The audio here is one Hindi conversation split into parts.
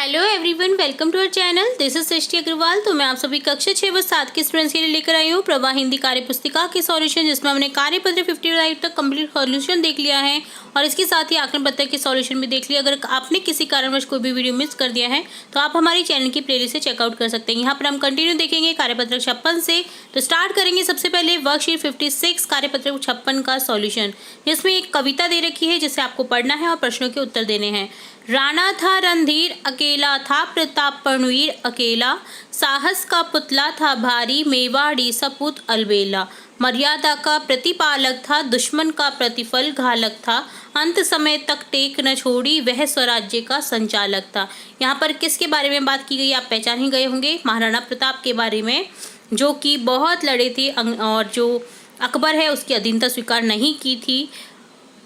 Hello everyone, welcome to our channel. This is Srishti Agarwal. तो मैं आप सभी कक्षा 6 व 7 के स्टूडेंट्स के लिए लेकर आई हूँ प्रभा हिंदी कार्य पुस्तिका के सॉल्यूशन, जिसमें हमने कार्यपत्र 55 तक कंप्लीट सॉल्यूशन देख लिया है और इसके साथ ही आकलन पत्र के सॉल्यूशन भी देख लिया। अगर आपने किसी कारणवश कोई भी वीडियो मिस कर दिया है तो आप हमारी चैनल की प्लेलिस्ट से चेकआउट कर सकते हैं। यहाँ पर हम कंटिन्यू देखेंगे कार्यपत्र 56 से। तो स्टार्ट करेंगे सबसे पहले वर्कशीट 56 कार्यपत्र 56 का सॉल्यूशन, जिसमें एक कविता दे रखी है जिसे आपको पढ़ना है और प्रश्नों के उत्तर देने हैं। राणा था रणधीर अकेला था, प्रताप पणवीर अकेला, साहस का पुतला था भारी, मेवाड़ी सपूत अलबेला, मर्यादा का प्रतिपालक था, दुश्मन का प्रतिफल घालक था, अंत समय तक टेक न छोड़ी, वह स्वराज्य का संचालक था। यहाँ पर किसके बारे में बात की गई आप पहचान ही गए होंगे, महाराणा प्रताप के बारे में, जो कि बहुत लड़े थे और जो अकबर है उसकी अधीनता स्वीकार नहीं की थी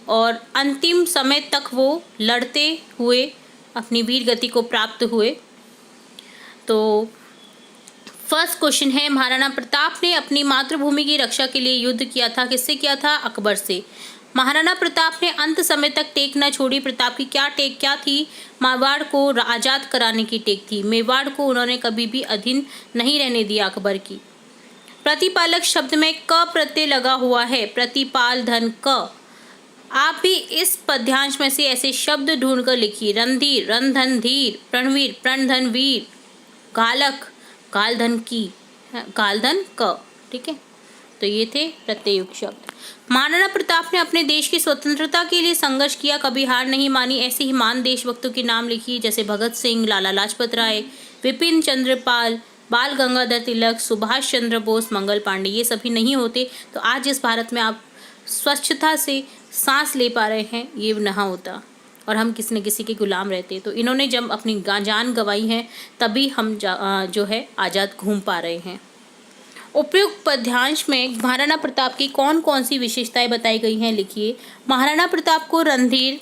और अंतिम समय तक वो लड़ते हुए अपनी वीर गति को प्राप्त हुए। तो फर्स्ट क्वेश्चन है, महाराणा प्रताप ने अपनी मातृभूमि की रक्षा के लिए युद्ध किया था। किससे किया था? अकबर से। महाराणा प्रताप ने अंत समय तक टेक न छोड़ी। प्रताप की क्या थी? मेवाड़ को आज़ाद कराने की टेक थी। मेवाड़ को उन्होंने कभी भी अधीन नहीं रहने दिया अकबर की। प्रतिपालक शब्द में क प्रत्यय लगा हुआ है, प्रतिपाल धन क। आप भी इस पद्यांश में से ऐसे शब्द ढूंढ कर लिखिए। रणधीर रणधन धीर, प्रणवीर प्रणधन वीर, घालक गालधन की, गालधन क। ठीक है, तो ये थे प्रत्ययुक्त शब्द। महाराणा प्रताप ने अपने देश की स्वतंत्रता के लिए संघर्ष किया, कभी हार नहीं मानी। ऐसे ही महान देशभक्तों के नाम लिखिए, जैसे भगत सिंह, लाला लाजपत राय, विपिन चंद्र पाल, बाल गंगाधर तिलक, सुभाष चंद्र बोस, मंगल पांडे। ये सभी नहीं होते तो आज इस भारत में आप स्वच्छता से सांस ले पा रहे हैं, ये ना होता और हम किसी न किसी के गुलाम रहते। तो इन्होंने जब अपनी जान गंवाई है तभी हम जो है आज़ाद घूम पा रहे हैं। उपयुक्त पद्यांश में महाराणा प्रताप की कौन कौन सी विशेषताएं बताई गई हैं लिखिए। महाराणा प्रताप को रणधीर,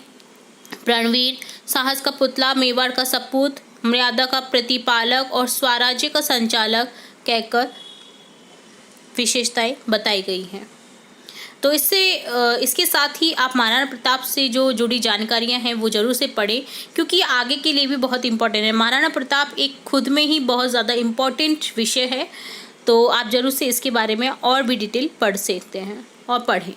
प्रणवीर, साहस का पुतला, मेवाड़ का सपूत, मर्यादा का प्रतिपालक और स्वराज्य का संचालक कहकर विशेषताएं बताई गई हैं। तो इसके साथ ही आप महाराणा प्रताप से जो जुड़ी जानकारियां हैं वो ज़रूर से पढ़ें, क्योंकि आगे के लिए भी बहुत इंपॉर्टेंट है। महाराणा प्रताप एक खुद में ही बहुत ज़्यादा इम्पॉर्टेंट विषय है, तो आप ज़रूर से इसके बारे में और भी डिटेल पढ़ सकते हैं और पढ़ें।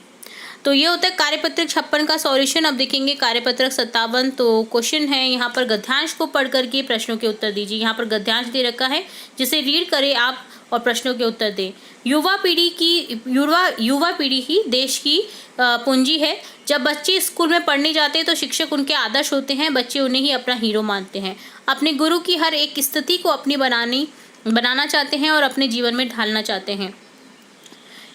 तो ये होता है कार्यपत्रक 56 का सॉल्यूशन। अब देखेंगे कार्यपत्रक 57। तो क्वेश्चन है यहाँ पर, गद्यांश को पढ़ करके प्रश्नों के उत्तर दीजिए। यहाँ पर गद्यांश दे रखा है जिसे रीड करें आप और प्रश्नों के उत्तर दें। युवा पीढ़ी ही देश की पूंजी है। जब बच्चे स्कूल में पढ़ने जाते हैं तो शिक्षक उनके आदर्श होते हैं। बच्चे उन्हें ही अपना हीरो मानते हैं। अपने गुरु की हर एक स्थिति को अपनी बनाना चाहते हैं और अपने जीवन में ढालना चाहते हैं।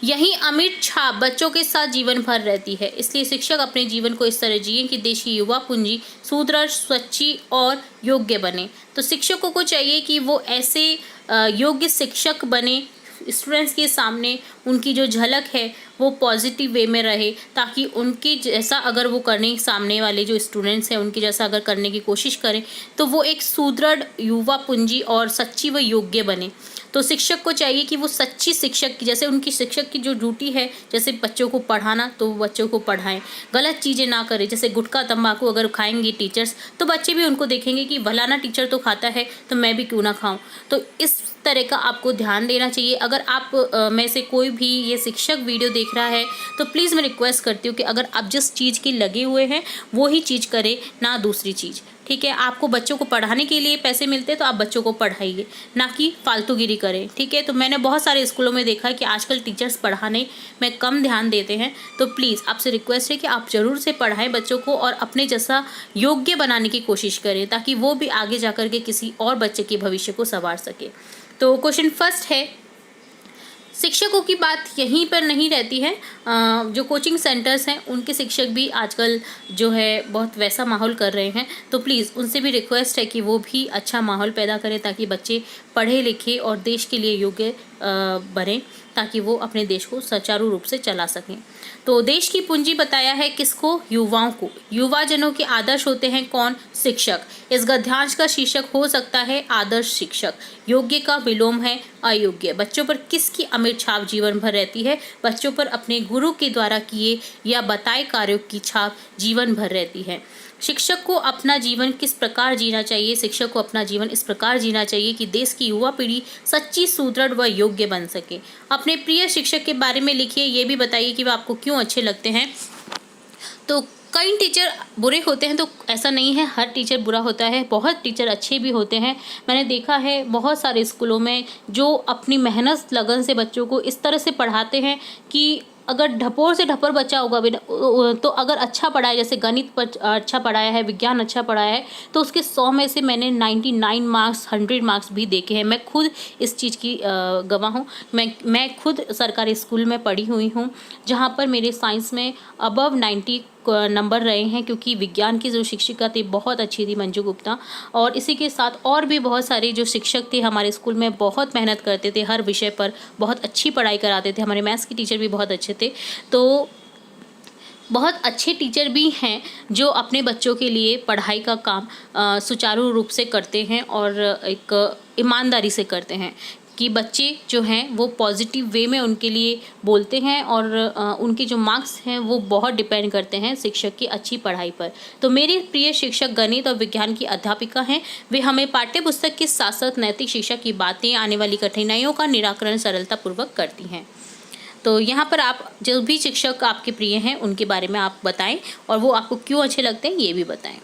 यही अमिट छाप बच्चों के साथ जीवन भर रहती है। इसलिए शिक्षक अपने जीवन को इस तरह जिए कि देश की युवा पूंजी सुदृढ़, स्वच्छ और योग्य बने। तो शिक्षकों को चाहिए कि वो ऐसे योग्य शिक्षक बने, स्टूडेंट्स के सामने उनकी जो झलक है वो पॉजिटिव वे में रहे, ताकि उनके जैसा अगर वो करने, सामने वाले जो स्टूडेंट्स हैं उनके जैसा अगर करने की कोशिश करें तो वो एक सुदृढ़ युवा पूंजी और सच्ची व योग्य बने। तो शिक्षक को चाहिए कि वो सच्ची शिक्षक की, जैसे उनकी शिक्षक की जो ड्यूटी है, जैसे बच्चों को पढ़ाना, तो वो बच्चों को पढ़ाएं, गलत चीज़ें ना करें। जैसे गुटखा तंबाकू अगर खाएंगे टीचर्स तो बच्चे भी उनको देखेंगे कि भलाना टीचर तो खाता है तो मैं भी क्यों ना खाऊं। तो इस तरह का आपको ध्यान देना चाहिए। अगर आप में से कोई भी ये शिक्षक वीडियो देख रहा है तो प्लीज़ मैं रिक्वेस्ट करती हूँ कि अगर आप जिस चीज़ के लगे हुए हैं वो ही चीज़ करें, ना दूसरी चीज़। ठीक है, आपको बच्चों को पढ़ाने के लिए पैसे मिलते हैं तो आप बच्चों को पढ़ाइए, ना कि फालतूगिरी करें। ठीक है, तो मैंने बहुत सारे स्कूलों में देखा है कि आजकल टीचर्स पढ़ाने में कम ध्यान देते हैं। तो प्लीज़ आपसे रिक्वेस्ट है कि आप ज़रूर से पढ़ाएं बच्चों को और अपने जैसा योग्य बनाने की कोशिश करें, ताकि वो भी आगे जा कर के किसी और बच्चे के भविष्य को संवार सके। तो क्वेश्चन फर्स्ट है, शिक्षकों की बात यहीं पर नहीं रहती है। जो कोचिंग सेंटर्स हैं उनके शिक्षक भी आजकल जो है बहुत वैसा माहौल कर रहे हैं। तो प्लीज़ उनसे भी रिक्वेस्ट है कि वो भी अच्छा माहौल पैदा करें, ताकि बच्चे पढ़े लिखे और देश के लिए योग्य बने, ताकि वो अपने देश को सुचारू रूप से चला सकें। तो देश की पूंजी बताया है किसको? युवाओं को। युवाजनों के आदर्श होते हैं कौन? शिक्षक। इस गद्यांश का शीर्षक हो सकता है आदर्श शिक्षक। योग्य का विलोम है अयोग्य। बच्चों पर किसकी अमिट छाप जीवन भर रहती है? बच्चों पर अपने गुरु के द्वारा किए या बताए कार्यों की छाप जीवन भर रहती है। शिक्षक को अपना जीवन किस प्रकार जीना चाहिए? शिक्षक को अपना जीवन इस प्रकार जीना चाहिए कि देश की युवा पीढ़ी सच्ची, सुदृढ़ व योग्य बन सके। अपने प्रिय शिक्षक के बारे में लिखिए, ये भी बताइए कि वह आपको क्यों अच्छे लगते हैं। तो कई टीचर बुरे होते हैं, तो ऐसा नहीं है, हर टीचर बुरा होता है, बहुत टीचर अच्छे भी होते हैं। मैंने देखा है बहुत सारे स्कूलों में जो अपनी मेहनत लगन से बच्चों को इस तरह से पढ़ाते हैं कि अगर ढपोर से ढपर बच्चा होगा तो अगर अच्छा पढ़ाया, जैसे गणित पर अच्छा पढ़ाया है, विज्ञान अच्छा पढ़ाया है, तो उसके 100 में से मैंने 99 मार्क्स, 100 मार्क्स भी देखे हैं। मैं खुद इस चीज़ की गवाह हूँ। मैं खुद सरकारी स्कूल में पढ़ी हुई हूँ, जहाँ पर मेरे साइंस में अबव 90 नंबर रहे हैं, क्योंकि विज्ञान की जो शिक्षिका थी बहुत अच्छी थी, मंजू गुप्ता। और इसी के साथ और भी बहुत सारे जो शिक्षक थे हमारे स्कूल में, बहुत मेहनत करते थे, हर विषय पर बहुत अच्छी पढ़ाई कराते थे। हमारे मैथ्स के टीचर भी बहुत अच्छे थे। तो बहुत अच्छे टीचर भी हैं जो अपने बच्चों के लिए पढ़ाई का काम सुचारू रूप से करते हैं और एक ईमानदारी से करते हैं कि बच्चे जो हैं वो पॉजिटिव वे में उनके लिए बोलते हैं, और उनके जो मार्क्स हैं वो बहुत डिपेंड करते हैं शिक्षक की अच्छी पढ़ाई पर। तो मेरे प्रिय शिक्षक गणित और विज्ञान की अध्यापिका हैं। वे हमें पाठ्य पुस्तक के साथ साथ नैतिक शिक्षा की बातें, आने वाली कठिनाइयों का निराकरण सरलतापूर्वक करती हैं। तो यहाँ पर आप जो भी शिक्षक आपके प्रिय हैं उनके बारे में आप बताएं, और वो आपको क्यों अच्छे लगते हैं ये भी बताएं।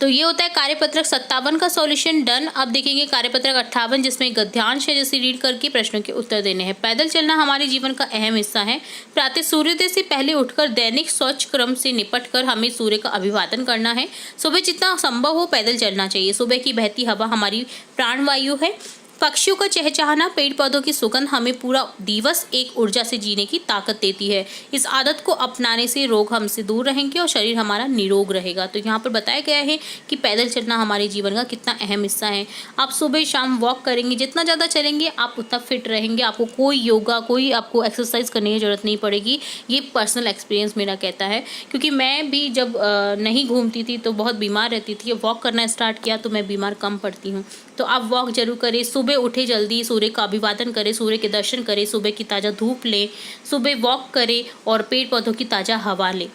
तो ये होता है कार्यपत्रक 57 का सॉल्यूशन डन। अब देखेंगे कार्यपत्रक 58, जिसमें गद्यांश है, जिसे रीड करके प्रश्नों के उत्तर देने हैं। पैदल चलना हमारे जीवन का अहम हिस्सा है। प्रातः सूर्योदय से पहले उठकर दैनिक स्वच्छ क्रम से निपट कर हमें सूर्य का अभिवादन करना है। सुबह जितना संभव हो पैदल चलना चाहिए। सुबह की बहती हवा हमारी प्राणवायु है। पक्षियों का चहचहाना, पेड़ पौधों की सुगंध हमें पूरा दिवस एक ऊर्जा से जीने की ताकत देती है। इस आदत को अपनाने से रोग हमसे दूर रहेंगे और शरीर हमारा निरोग रहेगा। तो यहाँ पर बताया गया है कि पैदल चलना हमारे जीवन का कितना अहम हिस्सा है। आप सुबह शाम वॉक करेंगे, जितना ज़्यादा चलेंगे आप उतना फिट रहेंगे। आपको कोई योगा, कोई आपको एक्सरसाइज करने की ज़रूरत नहीं पड़ेगी। ये पर्सनल एक्सपीरियंस मेरा कहता है, क्योंकि मैं भी जब नहीं घूमती थी तो बहुत बीमार रहती थी। वॉक करना स्टार्ट किया तो मैं बीमार कम पड़ती हूँ। तो आप वॉक जरूर करें। सुबह उठे जल्दी, सूर्य का अभिवादन करें, सूर्य के दर्शन करें, सुबह की ताज़ा धूप लें, सुबह वॉक करें और पेड़ पौधों की ताज़ा हवा लें।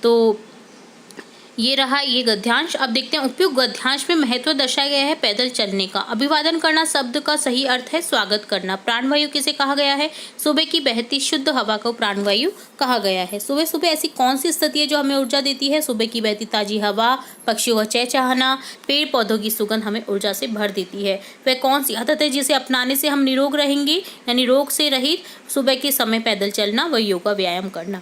तो ये रहा ये गद्यांश। अब देखते हैं उपयुक्त गद्यांश में महत्व दर्शाया गया है पैदल चलने का। अभिवादन करना शब्द का सही अर्थ है स्वागत करना। प्राणवायु किसे कहा गया है? सुबह की बहती शुद्ध हवा को प्राणवायु कहा गया है। सुबह सुबह ऐसी कौन सी स्थिति है जो हमें ऊर्जा देती है? सुबह की बहती ताजी हवा, पक्षियों का चहचहाना, पेड़ पौधों की सुगंध हमें ऊर्जा से भर देती है। वह कौन सी आदत है जिसे अपनाने से हम निरोग रहेंगे, यानी रोग से रहित? सुबह के समय पैदल चलना व योगा व्यायाम करना।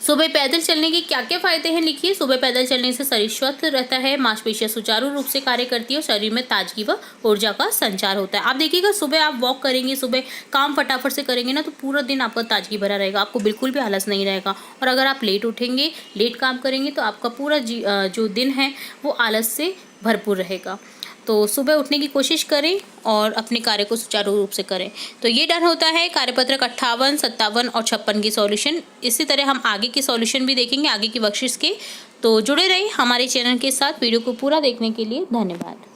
सुबह पैदल चलने के क्या क्या फायदे हैं लिखिए। सुबह पैदल चलने से शरीर स्वस्थ रहता है, मांसपेशियां सुचारू रूप से कार्य करती है और शरीर में ताजगी व ऊर्जा का संचार होता है। आप देखिएगा सुबह आप वॉक करेंगे, सुबह काम फटाफट से करेंगे ना, तो पूरा दिन आपका ताजगी भरा रहेगा, आपको बिल्कुल भी आलस नहीं रहेगा। और अगर आप लेट उठेंगे, लेट काम करेंगे, तो आपका पूरा जो दिन है वो आलस से भरपूर रहेगा। तो सुबह उठने की कोशिश करें और अपने कार्य को सुचारू रूप से करें। तो ये डन होता है कार्यपत्रक 58, 57 और 56 की सॉल्यूशन। इसी तरह हम आगे के सॉल्यूशन भी देखेंगे, आगे की वर्कशीट्स के। तो जुड़े रहिए हमारे चैनल के साथ। वीडियो को पूरा देखने के लिए धन्यवाद।